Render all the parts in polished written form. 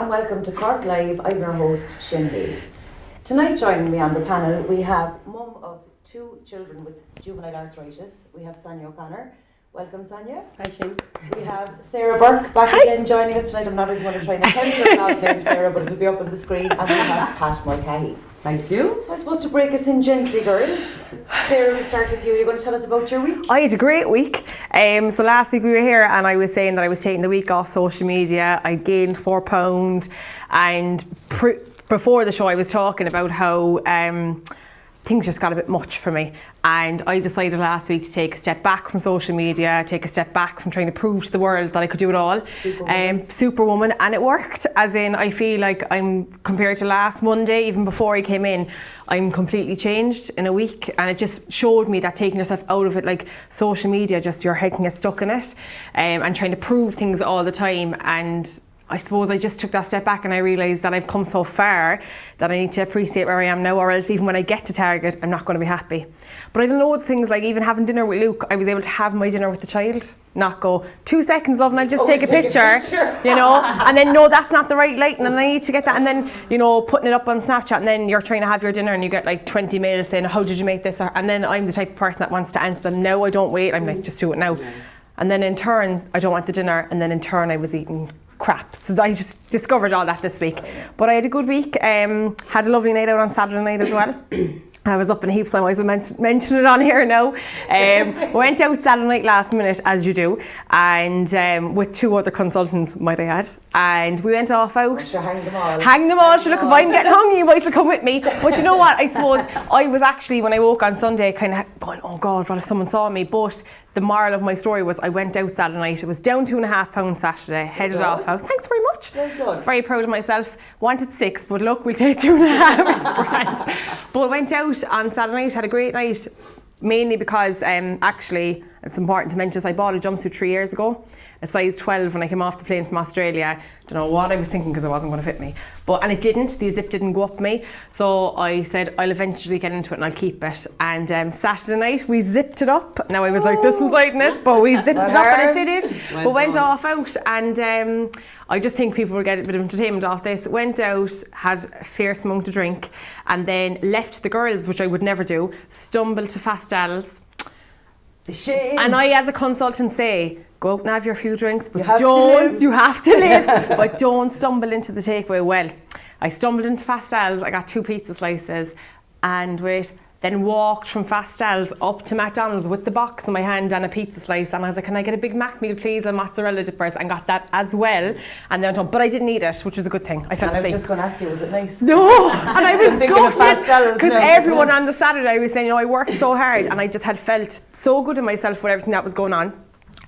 and welcome to Cork Live. I'm your host, Shin. Tonight joining me on the panel we have mum of 2 children with juvenile arthritis. We have Sonia O'Connor. Welcome, Sonia. Hi, Shin. We have Sarah Burke back again joining us tonight. I'm not even going to try and attempt to pronounce the name Sarah, but it'll be up on the screen. And we have Pat Mulcahy. Thank you. So I suppose to break us in gently, girls. Sarah, we'll start with you. You're going to tell us about your week? I had a great week. So last week we were here and I was saying that I was taking the week off social media. I gained 4 pounds, and before the show I was talking about how things just got a bit much for me, and I decided last week to take a step back from social media, take a step back from trying to prove to the world that I could do it all. Superwoman, and it worked. As in, I feel like I'm, compared to last Monday, even before I came in, I'm completely changed in a week, and it just showed me that taking yourself out of it, like social media, just your head can get stuck in it, and trying to prove things all the time. And I suppose I just took that step back and I realised that I've come so far that I need to appreciate where I am now, or else even when I get to Target, I'm not going to be happy. But I don't know, it's things like even having dinner with Luke, I was able to have my dinner with the child, not go 2 seconds, love, and I'll just take a picture, you know, and then no, that's not the right lighting and I need to get that, and then, you know, putting it up on Snapchat, and then you're trying to have your dinner and you get like 20 mails saying, how did you make this? And then I'm the type of person that wants to answer them. No, I don't wait, I'm like, just do it now. And then in turn, I don't want the dinner, and then in turn I was eating crap. So I just discovered all that this week. But I had a good week. Had a lovely night out on Saturday night as well. I was up in heaps, so I might as well mention it on here now. Went out Saturday night last minute, as you do, and with 2 other consultants, might I add. And we went off out. Sure, hang them all. Hang them all. Sure, look, if I'm getting hungry, you might as well come with me. But you know what? I suppose I was actually, when I woke on Sunday, kind of going, oh God, what if someone saw me? But the moral of my story was I went out Saturday night. It was down 2.5 pounds Saturday. Headed off out. Thanks very much. Well done. I was very proud of myself. Wanted 6, but look, we'll take 2.5. It's grand. But I went out on Saturday night, had a great night, mainly because actually, it's important to mention, I bought a jumpsuit 3 years ago, a size 12, when I came off the plane from Australia. Don't know what I was thinking, because it wasn't going to fit me. And it didn't, the zip didn't go up me. So I said, I'll eventually get into it and I'll keep it. And Saturday night, we zipped it up. Now I was like, this inside in it, but we zipped it up and it fitted. But went off out, and I just think people will get a bit of entertainment off this. Went out, had a fierce amount to drink, and then left the girls, which I would never do, stumbled to Fastels. Shame. And I, as a consultant, say, go out and have your few drinks, but you have to live, but don't stumble into the takeaway. Well, I stumbled into Fastels, I got 2 pizza slices, and then walked from Fastels up to McDonald's with the box in my hand and a pizza slice, and I was like, can I get a Big Mac meal please and mozzarella dippers, and got that as well, and then but I didn't eat it, which was a good thing. I felt and I was just going to ask you, was it nice? No, and I was gutted because no. Everyone on the Saturday was saying, you know, I worked so hard, and I just had felt so good in myself with everything that was going on,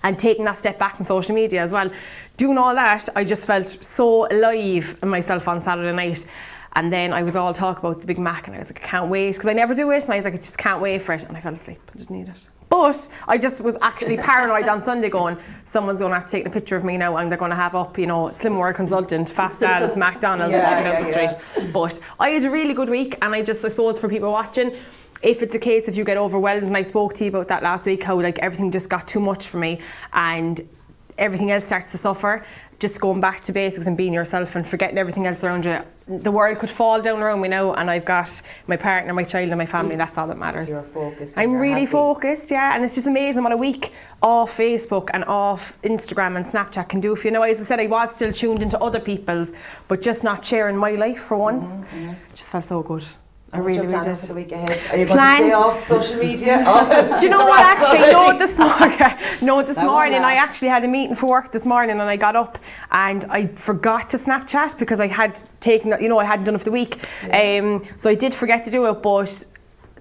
and taking that step back from social media as well. Doing all that, I just felt so alive in myself on Saturday night. And then I was all talk about the Big Mac, and I was like, I can't wait, because I never do it, and I was like, I just can't wait for it, and I fell asleep. I didn't eat it. But I just was actually paranoid on Sunday, going, someone's going to have to take a picture of me now, and they're going to have up, you know, Slim World Consultant, Fastels, McDonald's, walking out the street. But I had a really good week, and I suppose for people watching, if it's a case if you get overwhelmed, and I spoke to you about that last week, how like everything just got too much for me, and everything else starts to suffer, just going back to basics and being yourself and forgetting everything else around you. The world could fall down around me now, and I've got my partner, my child and my family, and that's all that matters. You're focused. I'm really focused, and it's just amazing what a week off Facebook and off Instagram and Snapchat can do for you. Now, as I said, I was still tuned into other people's, but just not sharing my life for once. It just felt so good. I really did. For the week ahead? Are you going to stay off social media? Do you know what, actually? This morning I actually had a meeting for work this morning, and I got up and I forgot to Snapchat because I had taken, you know, I hadn't done it for the week. So I did forget to do it, but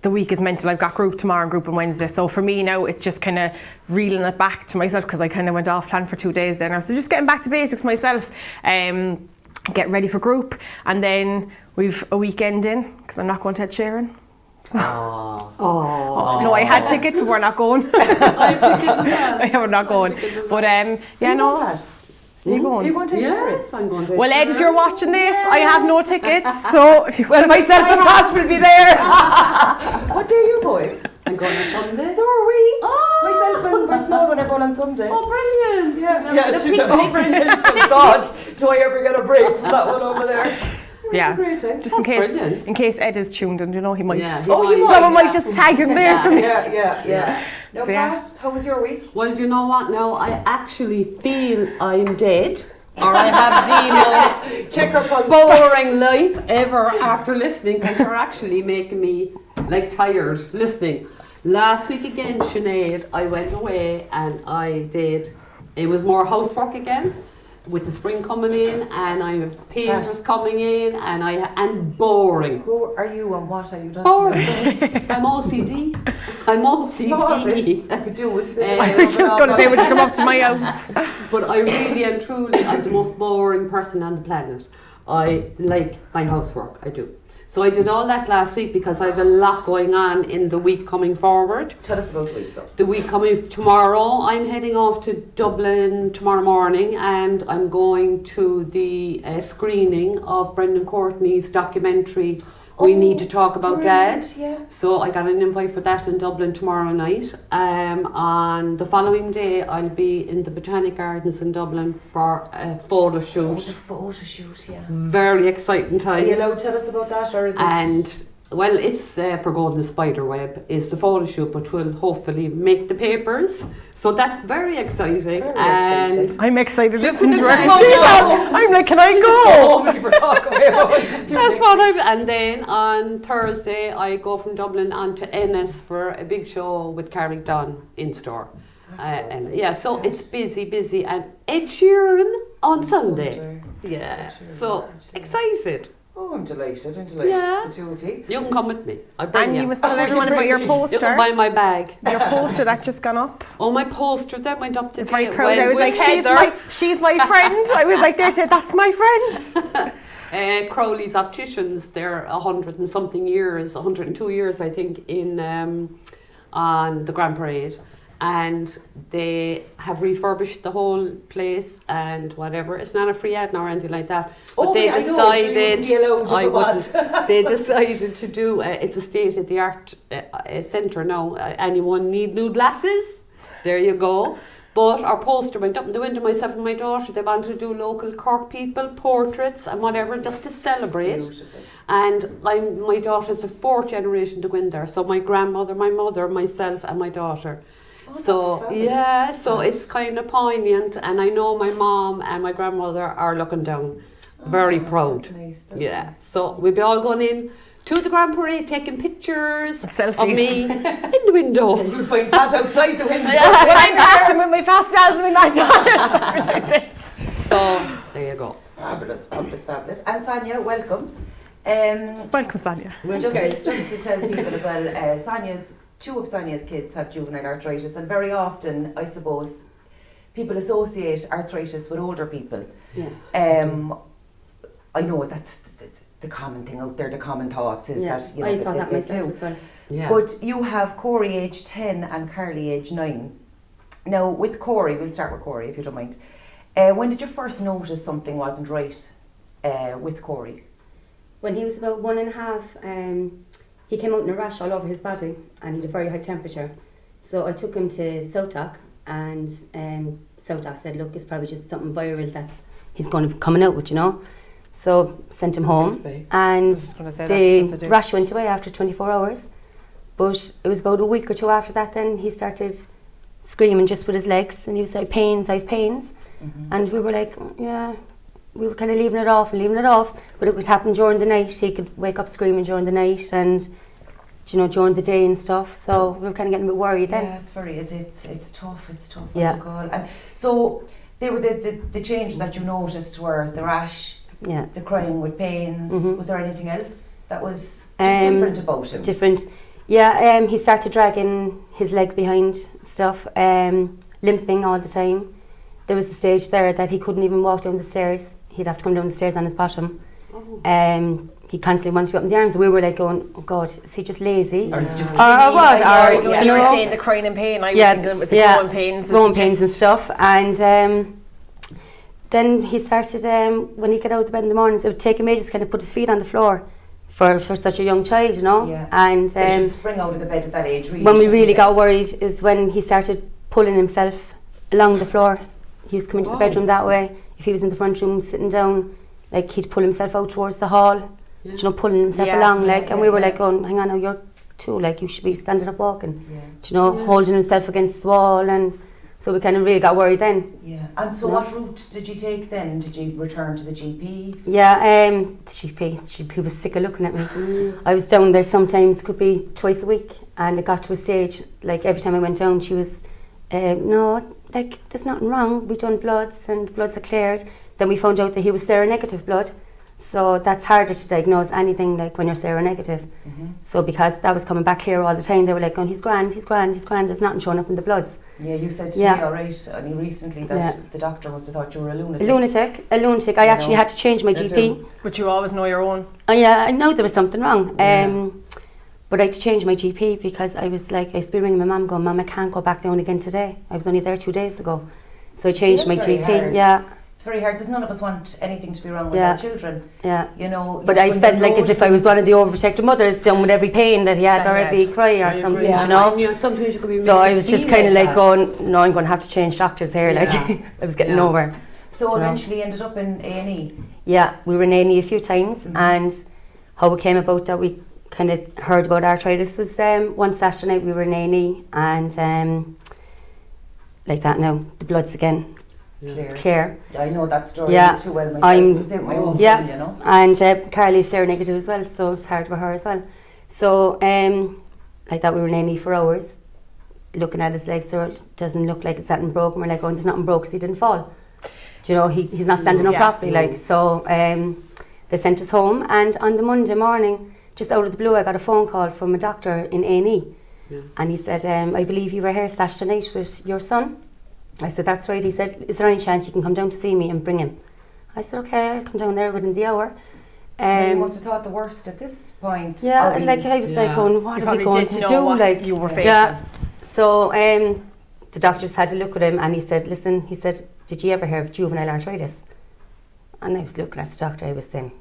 the week is mental. I've got group tomorrow and group on Wednesday. So for me now, it's just kind of reeling it back to myself, because I kind of went off plan for 2 days then. So just getting back to basics myself. Get ready for group, and then we've a weekend in, because I'm not going to Ed Sheeran. No, I had tickets, but we're not going. We're not going. But Are you going? Are you going to Yes, I'm going to. Well, Ed, if you're watching this, I have no tickets, so if you myself and Pat will be there. What day are you going? I'm going on Sunday. So are we. Myself and my small one are going on Sunday. Oh, brilliant. Yeah, she's brilliant. Oh, God. Do I ever get a break from that one over there? Yeah. Great, eh? Just in brilliant. case Ed is tuned in, you know, he might. Yeah, he Someone might just tag him there for me. Yeah. Now, So, yeah. Pat, how was your week? Well, do you know what now? I actually feel I'm dead. Or I have the most Check her pulse. boring life ever after listening, because you're actually making me like tired listening. Last week again, Sinead, I went away and it was more housework again, with the spring coming in, and I have painters coming in, and boring. Who are you and what are you doing? Boring. I'm OCD. Stop it. I could do it. I was just going to say, would you come up to my house? But I really and truly, I'm the most boring person on the planet. I like my housework, I do. So I did all that last week because I have a lot going on in the week coming forward. Tell us about the week, so. The week coming tomorrow, I'm heading off to Dublin tomorrow morning, and I'm going to the screening of Brendan Courtney's documentary, We Need to Talk About Dad. Yeah. So I got an invite for that in Dublin tomorrow night. On the following day, I'll be in the Botanic Gardens in Dublin for a photo shoot. The photo shoot, yeah. Very exciting Are times. you allowed to tell us about that, or is it? And well, it's for Golden Spiderweb is the photo shoot, but will hopefully make the papers. So that's very exciting. Very and exciting. I'm excited Look listening to at her. the She's photo. I'm like, can I Oh, go? we were talking about that's what I'm. And then on Thursday, I go from Dublin on to Ennis for a big show with Carrick Dunn in store. And yeah, so it's busy, and Ed Sheeran on Sunday. Yeah, so excited. Oh, I'm delighted. Yeah. The two of you. You can come with me. I'll bring And you. you must tell everyone about your You poster. can buy my bag. Your poster that's just gone up. Oh, my poster that went up today. Very proud. I was like, Heather. she's my friend. I was like, there, said that's my friend. Crowley's Opticians, they're 100 and something years, 102 years, I think, in on the Grand Parade. And they have refurbished the whole place and whatever. It's not a free ad or anything like that. But they decided they decided to do it's a state of the art centre now. Anyone need new glasses? There you go. But our poster went up in the window, myself and my daughter. They wanted to do local Cork people, portraits and whatever, just to celebrate. Beautiful. And my daughter's a fourth generation to go in there. So my grandmother, my mother, myself and my daughter. So yeah, so it's kind of poignant, and I know my mom and my grandmother are looking down, very proud. That's nice. Yeah, so we'll be all going in to the Grand Parade, taking pictures Selfies. of me in the window. You'll find Pat outside the window. When I'm passing with my pastels and my McDonald's. So there you go. Fabulous. And Sonia, welcome. Welcome, Sonia. Just to tell people as well, two of Sonia's kids have juvenile arthritis, and very often, I suppose, people associate arthritis with older people. Yeah. I know that's the common thing out there, the common thoughts is that, you know, I thought that they myself do. as well. Yeah. But you have Corey age 10 and Carly age 9. Now, with Corey, we'll start with Corey if you don't mind. When did you first notice something wasn't right with Corey? When he was about 1.5, he came out in a rash all over his body and he had a very high temperature. So I took him to Sotak, and Sotak said, look, it's probably just something viral that he's going to be coming out with, you know. So sent him home, and the rash went away after 24 hours. But it was about a week or two after that then he started screaming just with his legs, and he was like, I have pains. Mm-hmm. And we were like, yeah, we were kind of leaving it off, but it would happen during the night. He could wake up screaming during the night and, you know, during the day and stuff. So we were kind of getting a bit worried then. Yeah, it's tough to call. And so they were the changes that you noticed were the rash, the crying with pains. Mm-hmm. Was there anything else that was just different about him? Different. Yeah, he started dragging his legs behind stuff, limping all the time. There was a stage there that he couldn't even walk down the stairs. He'd have to come down the stairs on his bottom. Oh. He constantly wanted to be up in the arms. We were like going, oh God, is he just lazy? Or is he just When you were saying the crying and pain, I was thinking it was the growing pains. Growing pains and stuff. And then he started, when he got out of bed in the mornings, it would take him ages to kind of put his feet on the floor for such a young child, you know. Yeah. And they should spring out of the bed at that age, really. When we really got worried is when he started pulling himself along the floor He used to come into the bedroom that way. If he was in the front room sitting down, like he'd pull himself out towards the hall, you know, pulling himself along, like, and we were like going, hang on now, you're 2, like you should be standing up walking, you know, holding himself against the wall, and so we kind of really got worried then. Yeah, and so what route did you take then? Did you return to the GP? Yeah, the GP was sick of looking at me. I was down there sometimes, could be twice a week, and it got to a stage, like every time I went down, she was, no, like there's nothing wrong, we done bloods and the bloods are cleared. Then we found out that he was seronegative blood, so that's harder to diagnose anything like when you're seronegative. So because that was coming back clear all the time, they were like going, he's grand, there's nothing showing up in the bloods. Yeah, you said to me, all right, only recently that the doctor must have thought you were a lunatic. A lunatic. I actually had to change my GP. But you always know your own. Oh yeah, I know there was something wrong. But I had to change my GP because I was like, I used to be ringing my mum going, Mum, I can't go back down again today. I was only there 2 days ago. So I changed my GP. Hard. It's very hard, because none of us want anything to be wrong with our children. Yeah. You know. But I felt like as if I was one of the overprotective mothers, down with every pain that he had or every cry or something, you know. Sometimes you could be so I was just kind of like going, no, I'm going to have to change doctors here. Like I was getting nowhere. So eventually ended up in A&E. Yeah, we were in A&E a few times, and how it came about that we kind of heard about arthritis was one Saturday night we were in A&E, and like that now, the bloods again. Clear. I know that story too well myself. I'm my own son, you know. And Carly's seronegative as well, so it's hard with her as well. So like that, we were in A&E for hours, looking at his legs. So it doesn't look like it's something broken. We're like, oh, there's nothing broke because he didn't fall. Do you know, he's not standing up properly. Like so, they sent us home, and on the Monday morning, just out of the blue, I got a phone call from a doctor in A&E, and he said, I believe you were here Saturday night with your son. I said, that's right. He said, is there any chance you can come down to see me and bring him? I said, okay, I'll come down there within the hour. You must have thought the worst at this point. Yeah, like I was like going, what are we going to do? Like you were facing. Yeah. So the doctors had to look at him, and he said, listen, he said, did you ever hear of juvenile arthritis? And I was looking at the doctor, I was saying,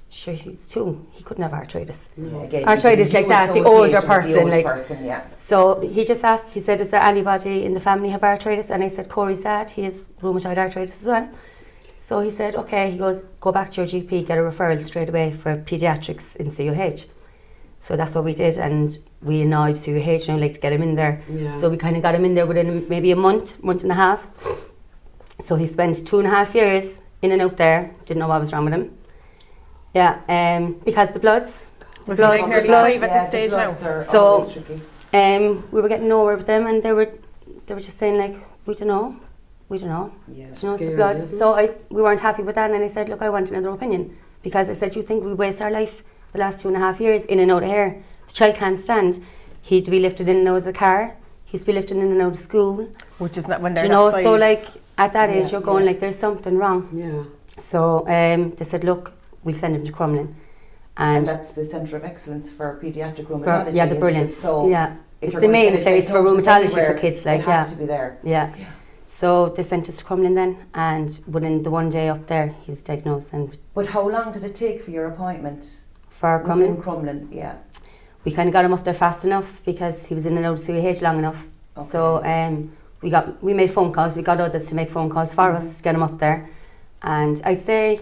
sure, he's 2. He couldn't have arthritis. Again, arthritis like that, the older person. Yeah. So he just asked, he said, is there anybody in the family have arthritis? And I said, Corey's dad, he has rheumatoid arthritis as well. So he said, okay, he goes, go back to your GP, get a referral straight away for paediatrics in CUH. So that's what we did, and we annoyed CUH, and I'd like to get him in there. So we kind of got him in there within maybe a month and a half. So he spent 2.5 years in and out there, didn't know what was wrong with him. Yeah, because the bloods. Was it nearly 5 at this stage now? So we were getting nowhere with them, and they were just saying like, we don't know. Yeah, do you know, it's the bloods. So we weren't happy with that, and I said, look, I want another opinion, because I said, you think we waste our life the last 2.5 years in and out of here? This child can't stand. He'd be lifted in and out of the car. He'd be lifted in and out of school. Which is not when they're do you know, so like at that age, you're going like, there's something wrong. Yeah. So they said, look, we'll send him to Crumlin. And that's the Centre of Excellence for Paediatric Rheumatology. Yeah, they're brilliant. So it's the main place for rheumatology for kids. Like, it has to be there. Yeah. So they sent us to Crumlin then, and within the 1 day up there, he was diagnosed. But how long did it take for your appointment? For Crumlin? Within Crumlin, yeah. We kind of got him up there fast enough because he was in and out of CUH long enough. Okay. So we made phone calls. We got others to make phone calls for us to get him up there. And I'd say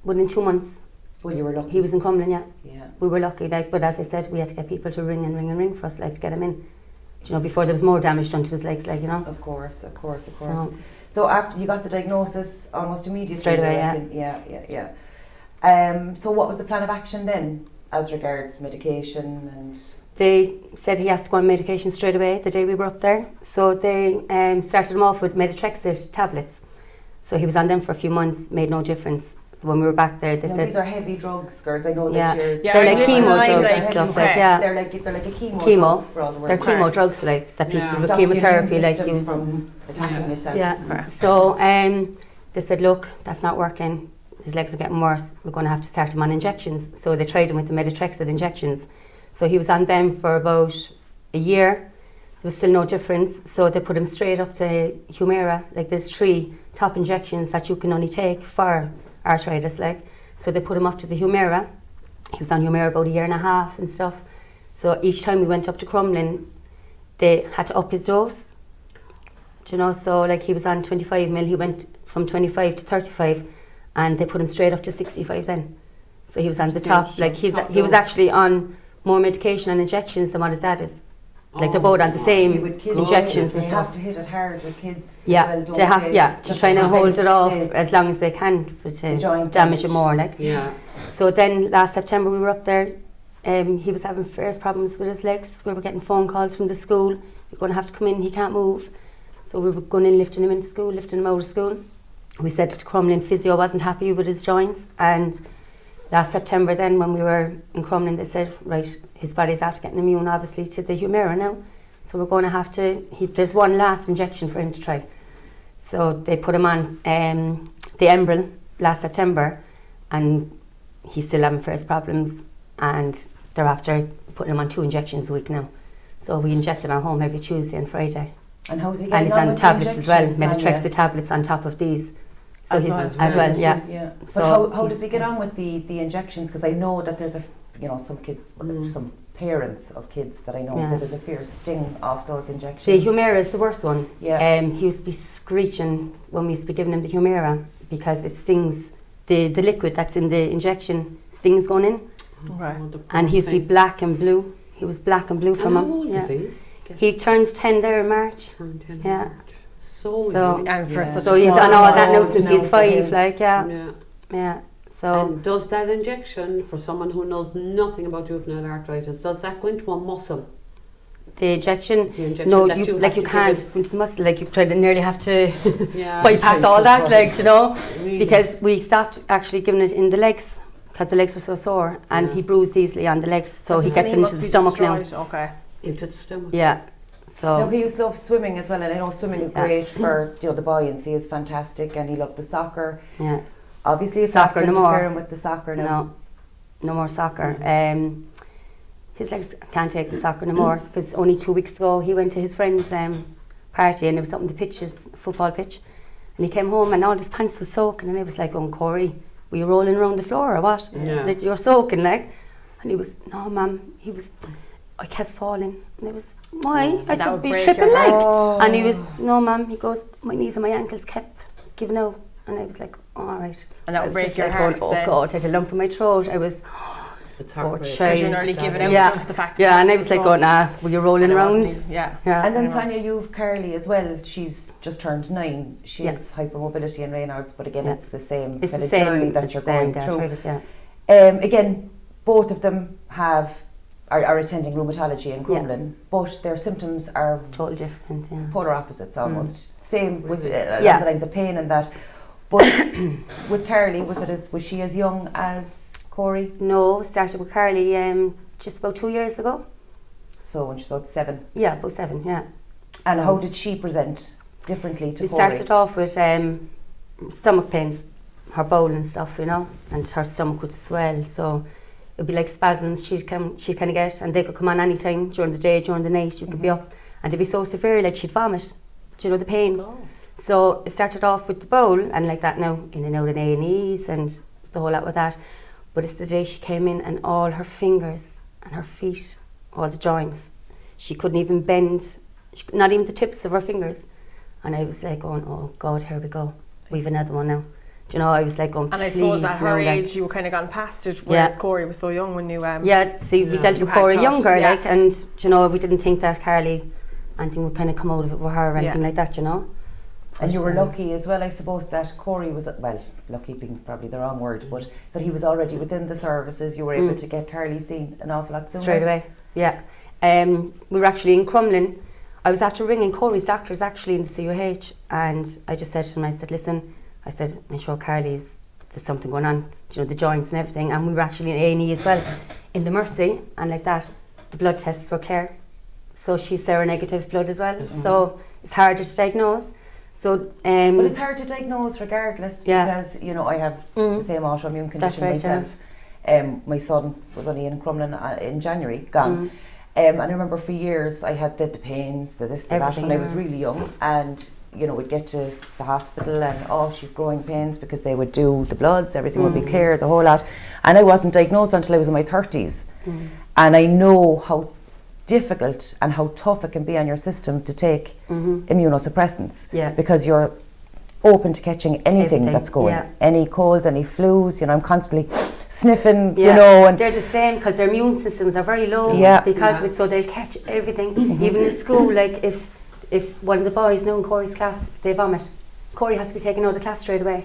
within 2 months. Well, you were lucky. He was in Crumlin, yeah. We were lucky, like, but as I said, we had to get people to ring and ring and ring for us, like, to get him in. Do you know, before there was more damage done to his legs, like, you know. Of course. So after you got the diagnosis, almost immediately. Straight away, yeah. So what was the plan of action then, as regards medication and? They said he has to go on medication straight away the day we were up there. So they started him off with methotrexate tablets. So he was on them for a few months, made no difference. So when we were back there, they said these are heavy drugs, girls. I know that you're. Yeah, they're like chemo drugs and stuff like They're like a chemo. Drug for all the they're chemo drugs like that. People with chemotherapy like use. From attacking itself. Yeah. So they said, look, that's not working. His legs are getting worse. We're going to have to start him on injections. So they tried him with the methotrexate injections. So he was on them for about a year. There was still no difference. So they put him straight up to Humira. Like there's 3 top injections that you can only take for arthritis, like. So they put him up to the Humira. He was on Humira about a year and a half and stuff. So each time we went up to Crumlin, they had to up his dose. Do you know, so like he was on 25 mil, he went from 25 to 35 and they put him straight up to 65 then. So he was on the top, like he was actually on more medication and injections than what his dad is. Like they're both on the same injections and stuff. They stuff. have to hit it hard with kids. Yeah, Well, they have, to try to hold it off as long as they can to damage it more. Like. Yeah. So then last September we were up there. He was having fierce problems with his legs. We were getting phone calls from the school. You're going to have to come in. He can't move. So we were going in, lifting him into school, lifting him out of school. We said to Crumlin, physio wasn't happy with his joints, and last September then when we were in Crumlin they said, right, his body's after getting immune obviously to the Humira now, so we're going to have to, there's one last injection for him to try. So they put him on the Enbrel last September and he's still having first problems, and they're after putting him on 2 injections a week now. So we inject him at home every Tuesday and Friday. And how's he getting and he's on on with tablets as well, Sonia? methotrexate tablets on top of these. So As he's well. as well, yeah. Yeah. But So how does he get on with the injections? Because I know that there's some kids, some parents of kids that I know say there's a fierce sting off those injections. The Humira is the worst one. Yeah. He used to be screeching when we used to be giving him the Humira because it stings. The liquid that's in the injection stings going in. Okay. And he used to be black and blue. He was black and blue from How him. old is he? He turns 10 there in March. Turned 10 Yeah. March. So And for such So a he's small on all that now amount since now he's for 5, him. like, yeah. Yeah. So And does that injection, for someone who knows nothing about juvenile arthritis, does that go into a muscle? the injection, No, you can't. It's muscle, like you try to nearly have to yeah. bypass all that, like, you know, Really? because we stopped actually giving it in the legs because the legs were so sore, and he bruised easily on the legs, so he gets into the stomach now. Okay. Into the stomach. Yeah. So No, he used to love swimming as well, and I know swimming is great for the buoyancy is fantastic, and he loved the soccer. yeah. Obviously, it's Soccer after no more. interfering with the soccer now. No more soccer. His legs can't take the soccer no more because only 2 weeks ago he went to his friend's party and there was up on the pitches, football pitch, and he came home and all his pants was soaking, and I was like, Corey, were you rolling around the floor or what? Yeah. Like, you're soaking, like. And he was, no, ma'am. I kept falling. And I was, why? I said, be tripping, like. And he was, no, ma'am. He goes, my knees and my ankles kept giving out. And I was like, all right. And that would I was break just your like heart going, then. oh God, I had a lump in my throat. I was, It's poor heartbreaking. child. You're nearly giving out Yeah. for the fact Yeah, that and I it's was like, so- going, were you rolling and it around? wasn't- Yeah. Yeah. And then Anyway. Sonia, you've Carly as well. She's just turned 9. She Yeah. has hypermobility and Raynaud's, but again, Yeah. it's the same It's kind the of same journey that it's you're the same going through. arthritis, yeah. Again, both of them are attending rheumatology in Crumlin, but their symptoms are Totally different, yeah. polar opposites almost. Same with along Yeah. the lines of pain and that. But with Carly, was she as young as Corey? No, started with Carly just about 2 years ago. So when she was about 7. Yeah, about 7, yeah. And So- how did she present differently to We Corey? started off with stomach pains, her bowel and stuff, you know, and her stomach would swell, so it'd be like spasms she'd kind of get, and they could come on any time during the day, during the night, you could be up, and they'd be so severe, like she'd vomit. Do you know the pain? Oh. So it started off with the bowel, and like that now, in and out in A&Es and the whole lot with that. But it's the day she came in and all her fingers and her feet, all the joints, she couldn't even bend, not even the tips of her fingers. And I was like going, oh God, here we go. We've another one now. Do you know, I was like going, And I suppose at please, her no, like- age, you were kind of gone past it, whereas Corey was so young when you... Yeah, see, we dealt You with had Corey thought, younger, yeah. like, and do you know, we didn't think that Carly, anything would kind of come out of it with her or anything Yeah. like that, you know. And you But, were lucky as well, I suppose, that Corey was, well, lucky being probably the wrong word, but that he was already within the services. You were able to get Carly seen an awful lot sooner. Straight away, yeah. We were actually in Crumlin. I was after ringing Corey's doctors actually in the CUH, and I just said to him, I said, listen, I said, I'm sure Carly's, there's something going on, you know, the joints and everything. And we were actually in A&E as well, in the Mercy, and like that, the blood tests were clear. So she's seronegative blood as well, so it's harder to diagnose. So, But it's hard to diagnose regardless, Yeah. because, you know, I have the same autoimmune That's condition right, myself. My son was only in Crumlin in January, gone. And I remember for years I had the pains, the this, the that, Everything, when I was yeah. really young. And, you know, we'd get to the hospital and, she's growing pains, because they would do the bloods, everything would be clear, the whole lot. And I wasn't diagnosed until I was in my 30s. And I know how difficult and how tough it can be on your system to take immunosuppressants. Yeah. Because you're open to catching anything that's going. Yeah. Any colds, any flus, I'm constantly sniffing, Yeah. and they're the same because their immune systems are very low. Yeah. Because so they'll catch everything. Even in school, like if one of the boys now in Corey's class, they vomit, Corey has to be taken out of the class straight away.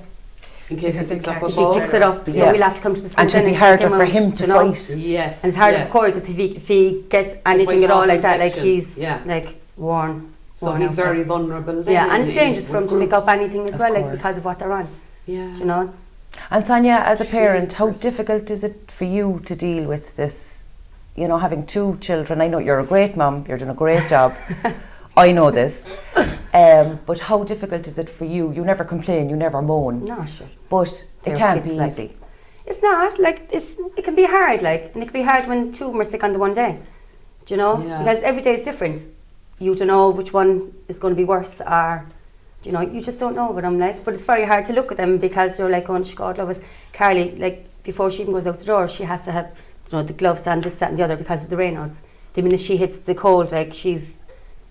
In case it picks up a If he bug. picks it up, so we'll have to come to the school. and it would be harder for him to fight. Yes. And it's harder for Corey because if he gets anything at all like that, like he's like worn. So he's very vulnerable then. Yeah, and it's dangerous for him to pick up anything as well, like course. because of what they're on. Yeah. Do you know? And Sonia, as a parent, how difficult is it for you to deal with this, having 2 children? I know you're a great mum, you're doing a great job. I know this. But how difficult is it for you? You never complain, you never moan. No, sure. But They're it can't kids, be like- easy. It's not, like, it can be hard, like, and it can be hard when 2 of them are sick on the one day. Do you know? Yeah. Because every day is different. You don't know which one is going to be worse, or, you just don't know what I'm like. But it's very hard to look at them because you're like, oh, God love us. Carly, like, before she even goes out the door, she has to have, the gloves and this, that and the other because of the Raynaud's. The minute she hits the cold, like, she's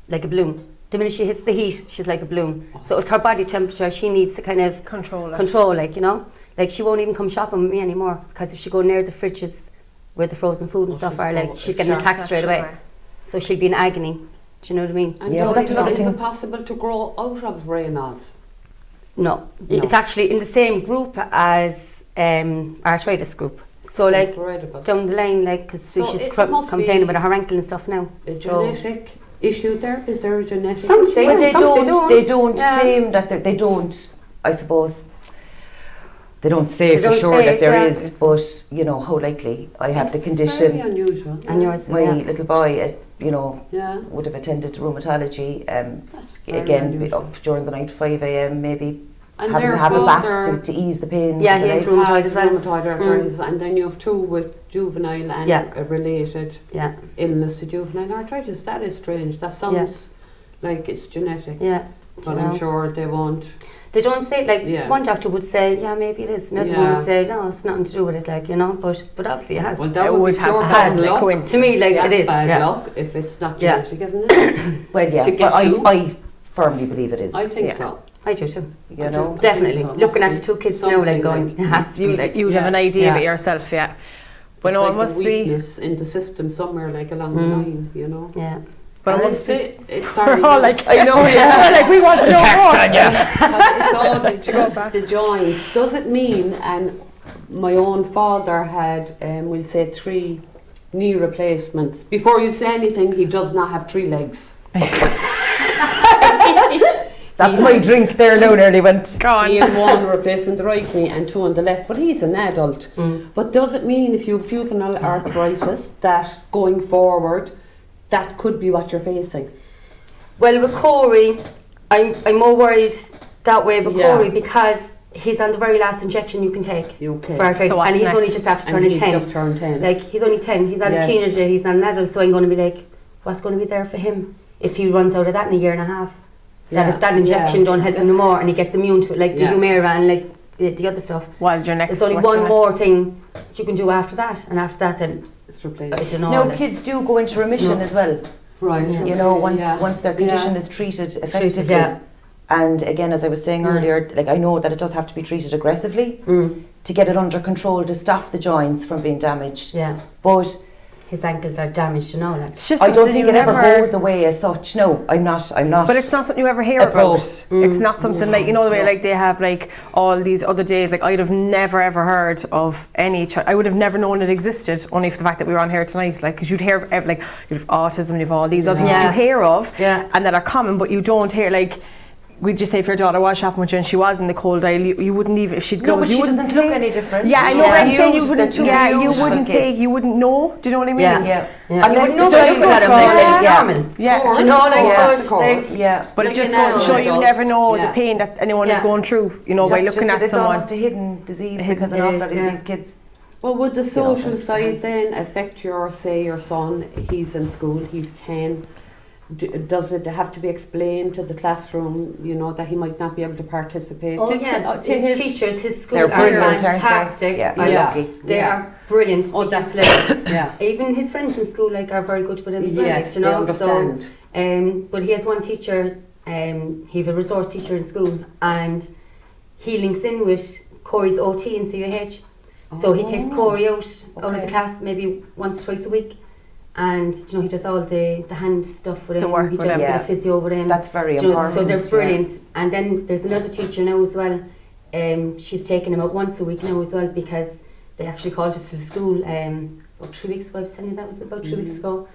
like a balloon. The minute she hits the heat, she's like a balloon. So it's her body temperature she needs to kind of Control, like, Like, she won't even come shopping with me anymore because if she go near the fridges where the frozen food and stuff are, like, she'll get an attack straight away. So she'll be in agony. Do you know what I mean? And is it possible to grow out of Raynaud's? No. It's actually in the same group as arthritis group. So, like, down the line, like, because she's complaining about her ankle and stuff now. A genetic issue there? Is there a genetic Some say, Well, they don't Yeah. claim that they don't, I suppose, they don't say They for don't sure say that it, there yeah. is, but how likely I have the Very condition. unusual. And yours, My yeah. little boy, Yeah. would have attended rheumatology. That's very Again, unusual. up during the night, 5 a.m. maybe, And having to have a bath to ease the pains. Yeah, of the he has night. rheumatoid as well. Rheumatoid arthritis, and then you have 2 with juvenile and a related illness to juvenile arthritis. That is strange. That sounds like it's genetic. Yeah. But I'm sure they won't. They don't say, like, one doctor would say, yeah, maybe it is. Another one would say, no, it's nothing to do with it, like, but obviously it has. Well, that would have pure to bad have, luck. like, to me, like, That's it is. bad luck if it's not genetic, isn't it? Well, yeah, To get but to. I firmly believe it is. I think so. I do too. You know, Definitely. so. Looking Must at the be 2 kids now, like, something going, like- it has to be, like, You'd have an idea of it yourself, But It's no, like it must a weakness in the system somewhere, like along the line, Yeah. But And it must it's sorry. We're all like, I know, like, we want to know more. It's all the joints. Does it mean, and my own father had, we'll say 3 knee replacements. Before you say anything, he does not have 3 legs. that's my drink there now nearly went. He had 1 replacement the right knee and 2 on the left, but he's an adult. But does it mean if you have juvenile arthritis that going forward, that could be what you're facing? Well, with Corey, I'm more worried that way with Corey because he's on the very last injection you can take for arthritis, So and he's next? only just after And turning he's 10. just turned 10. Like, he's only 10. He's not a teenager. He's not an adult. So I'm going to be like, what's going to be there for him if he runs out of that in a year and a half? That if that injection don't help him no more and he gets immune to it, like the Humira and like the other stuff. While your next, There's only one more thing that you can do after that, and after that, then It's replaced. I don't know. Now, like, kids do go into remission as well. Right. You know, once their condition is treated effectively. yeah. And again, as I was saying earlier, like, I know that it does have to be treated aggressively to get it under control, to stop the joints from being damaged. Yeah. But his ankles are damaged, you know. Like. It's just I don't something think you it ever never- goes away as such. No, I'm not. But it's not something you ever hear a pro. about. It's not something like, you know, the way like they have like all these other days. Like, I'd have never ever heard of any. I would have never known it existed, only for the fact that we were on here tonight. Like, because you'd hear like you'd have autism, you've all these other things you hear of, and that are common, but you don't hear like. We'd just say if your daughter was shopping with you and she was in the cold aisle, you wouldn't even, if she'd No, gloves, but you she wouldn't doesn't look take- any different. Yeah, I know what I'm saying. You Used, wouldn't. they're too Yeah, you used for wouldn't kids. take. You wouldn't know. Do you know what I mean? Yeah. Yeah. Yeah. Unless You wouldn't know it's by like looking at him like normal. Yeah. Do you know, like, Yeah. but, Yeah. But Like it just an goes to show animal you does. never know Yeah. the pain that anyone is Yeah. going through, you know, by It's looking just at it's someone. almost a hidden disease Hidden because an awful lot of disease, these kids. Well, would the know, social but- side then affect your son? He's in school, he's 10. does it have to be explained to the classroom, you know, that he might not be able to participate? Oh, his teachers, his school are fantastic. Yeah, lucky. They are brilliant. Oh, that's Even his friends in school are very good with him as well. Yes, you know, they understand. So, but he has one teacher. He has a resource teacher in school, and he links in with Corey's OT in CUH. So he takes Corey out of the class maybe once, twice a week. And you know, he does all the hand stuff with him. He does a bit of physio with him. That's very important. So they're brilliant. And then there's another teacher now as well. She's taking him out once a week now as well, because they actually called us to the school about 3 weeks ago. I was telling you that was about 3 weeks ago.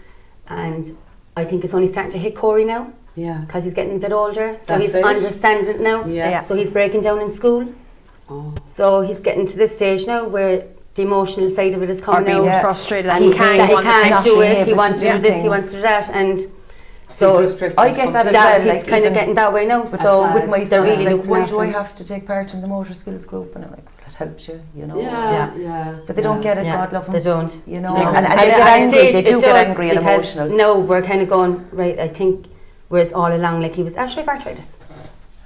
And I think it's only starting to hit Corey now. Yeah. Because he's getting a bit older. So he's understanding it now. Yes. So he's breaking down in school. Oh. So he's getting to this stage now where the emotional side of it is coming out. Being frustrated and he can't do it. He wants to do this, he wants to do that, and so I get that as well. He's kind of getting that way now. So with my son, really like, why do I have to take part in the motor skills group? And I'm like, well, it helps you, you know. But they don't get it. God love them. They don't. You know, and they get angry. They do get angry and emotional. No, we're kind of going right. I think whereas all along, like he was actually arthritis.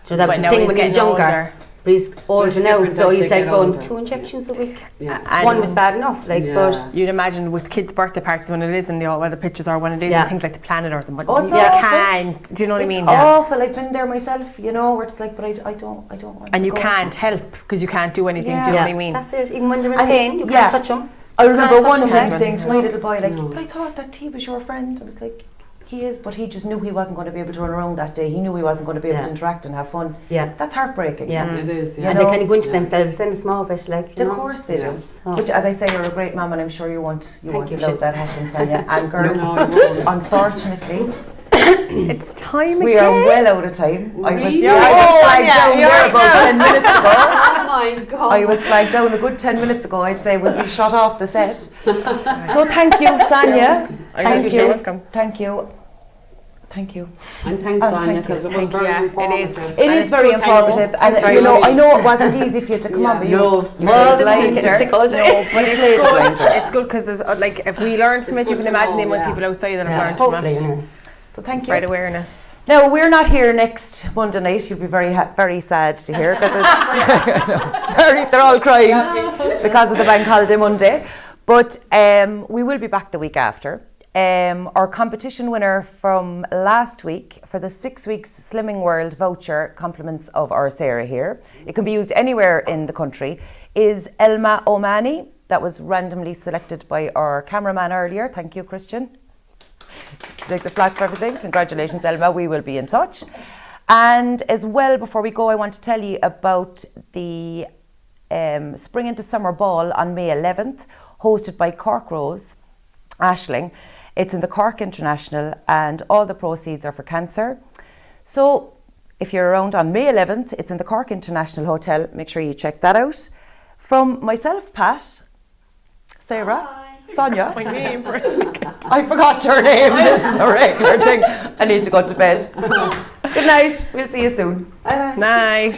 So that was the thing when he was younger. But he's older now, so he's like going 2 injections a week. One was bad enough, like, but you'd imagine with kids' birthday parties when it is in the pictures are when it is and things like the planet or the it's you can't. Do you know what I mean? Awful. I've been there myself, you know, where it's like, but I don't want. And you can't help because you can't do anything. Do you know what I mean? That's it. Even when they're in pain, you can't touch them. I remember one time saying to my little boy, like, but I thought that he was your friend. I was like, he is, but he just knew he wasn't going to be able to run around that day. He knew he wasn't going to be able to interact and have fun. That's heartbreaking. It is. And they kind of go into themselves in a small bit, like. Of course they do. Which, as I say, you're a great mum, and I'm sure you won't let that happen, Sonia. And girls, unfortunately, it's time we again. are well out of time. I was flagged down there about 10 minutes ago. Oh my God. I was flagged down a good 10 minutes ago. I'd say we'll be shut off the set. So thank you, Sonia. Thank you. Welcome. Thank you. Thank you. And thanks, Sonia, because it was very informative. It is very informative, and you know, I know it wasn't easy for you to come on, but it's good because there's like if we learn from it, you can imagine the amount of people outside that have learned from it. So thank you. Spread awareness. Now we're not here next Monday night. You'll be very sad to hear because they're all crying because of the bank holiday Monday. But we will be back the week after. Our competition winner from last week for the 6 weeks Slimming World voucher, compliments of our Sarah here. It can be used anywhere in the country, is Elma Omani. That was randomly selected by our cameraman earlier. Thank you, Christian. To take the flak for everything. Congratulations, Elma. We will be in touch. And as well, before we go, I want to tell you about the Spring into Summer Ball on May 11th, hosted by Cork Rose, Ashling. It's in the Cork International and all the proceeds are for cancer. So if you're around on May 11th, it's in the Cork International Hotel. Make sure you check that out. From myself, Pat, Sarah, Sonia. My name for a second. I forgot your name. This is a regular thing. I need to go to bed. Good night. We'll see you soon. Night.